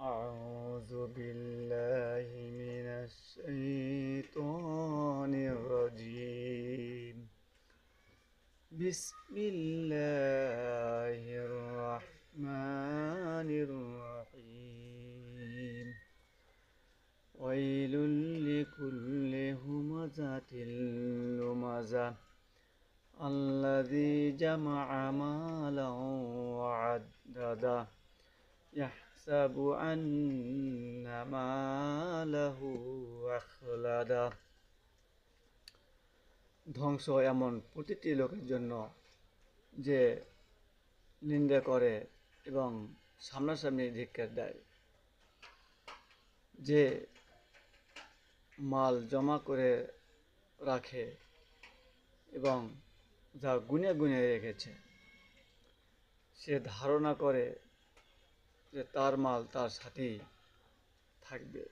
أعوذ بالله من الشيطان الرجيم بسم الله الرحمن الرحيم ويل لكل همزة لمزة الذي جمع مالا وعدده يحسب أن ماله أخلده ধ্বংস এমন প্রতিটি লোকের জন্য যে নিন্দা করে এবং সামনাসামনি ধিক্কার দেয়, যে মাল জমা করে রাখে এবং যা গুনে গুনে রেখেছে, সে ধারণা করে যে তার মাল তার সাথেই থাকবে।